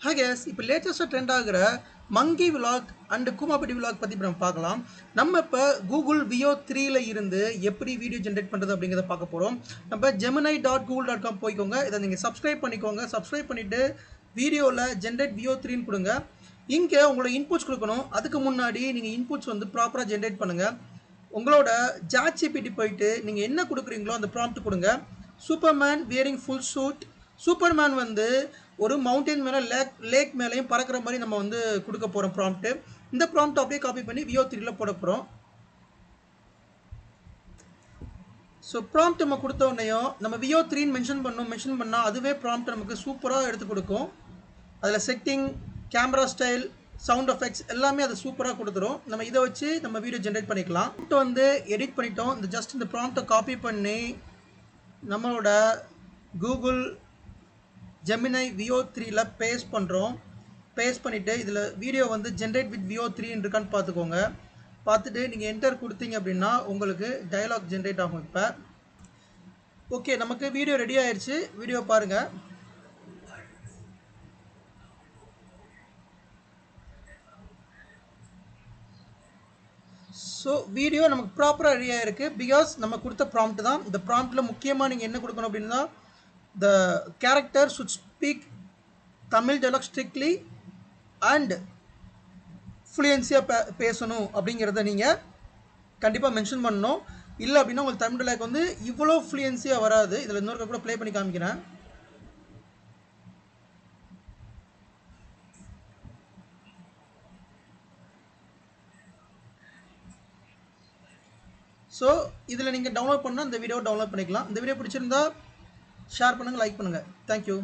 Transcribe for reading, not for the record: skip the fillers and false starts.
Hi guys, இப்போ லேட்டஸ்ட்டாக trend ஆகிற மங்கி விலாக் அண்ட் கூமாப்பட்டி விலாக் பற்றி நம்ம பார்க்கலாம். நம்ம இப்போ கூகுள் வியோ 3ல இருந்து எப்படி வீடியோ ஜென்ரேட் பண்ணுறது அப்படிங்கிறத பார்க்க போகிறோம். நம்ம gemini.google.com போய்க்கோங்க. இதை நீங்கள் சப்ஸ்கிரைப் பண்ணிக்கோங்க. சப்ஸ்கிரைப் பண்ணிவிட்டு வீடியோவில் ஜென்ரேட் வியோ 3ன்னு கொடுங்க. இங்கே உங்களோட இன்புட்ஸ் கொடுக்கணும். அதுக்கு முன்னாடி நீங்கள் இன்புட்ஸ் வந்து ப்ராப்பராக ஜென்ரேட் பண்ணுங்கள். உங்களோட ஜாட்ஜிபிடி போயிட்டு நீங்கள் என்ன கொடுக்குறீங்களோ அந்த ப்ராம்ப்ட் கொடுங்க. Superman wearing full suit. Superman வந்து ஒரு மவுண்டன் மேலே லேக் மேலேயும் பறக்கிற மாதிரி நம்ம வந்து கொடுக்க போகிறோம் ப்ராம்ப்ட்டு. இந்த ப்ராம்ப்ட் அப்படியே காப்பி பண்ணி வியோ 3ல போட போகிறோம். ஸோ ப்ராம்ப்ட் நம்ம கொடுத்த உடனேயும் நம்ம வியோ 3ன்னு மென்ஷன் பண்ணால் அதுவே ப்ராம்ப்ட் நமக்கு சூப்பராக எடுத்து கொடுக்கும். அதில் setting, camera style, sound effects எல்லாமே அது சூப்பராக கொடுத்துரும். நம்ம இதை வச்சு நம்ம வீடியோ ஜென்ரேட் பண்ணிக்கலாம். இப்போ வந்து எடிட் பண்ணிட்டோம். இந்த ப்ராம்ப்டை காப்பி பண்ணி நம்மளோட கூகுள் ஜெமினை வியோ 3ல பேஸ்ட் பண்ணுறோம். பேஸ்ட் பண்ணிவிட்டு இதில் வீடியோ வந்து ஜென்ரேட் வித் வியோ 3 இருக்கான்னு பார்த்துக்கோங்க. பார்த்துட்டு நீங்கள் என்டர் கொடுத்தீங்க அப்படின்னா உங்களுக்கு டயலாக் ஜென்ரேட் ஆகும். இப்போ ஓகே, நமக்கு வீடியோ ரெடி ஆயிடுச்சு. வீடியோ பாருங்கள். ஸோ வீடியோ நமக்கு ப்ராப்பராக ரெடி ஆகிருக்கு. பிகாஸ் நம்ம கொடுத்த ப்ராம்ப்ட் தான். இந்த ப்ராம்ப்டில் முக்கியமாக நீங்கள் என்ன கொடுக்கணும் அப்படின்னா, the character should speak Tamil dialogue strictly and ஃப்ளூயன்சியாக பேசணும் அப்படிங்கிறத நீங்கள் கண்டிப்பாக மென்ஷன் பண்ணணும். இல்லை அப்படின்னா உங்களுக்கு தமிழ் டயலாக் வந்து இவ்வளோ ஃப்ளூயன்சியாக வராது. இதில் இன்னொரு கூட ப்ளே பண்ணி காமிக்கிறேன். ஸோ இதில் நீங்கள் டவுன்லோட் பண்ணால் இந்த வீடியோ டவுன்லோட் பண்ணிக்கலாம். இந்த வீடியோ பிடிச்சிருந்தா ஷேர் பண்ணுங்கள், லைக் பண்ணுங்கள். தேங்க்யூ.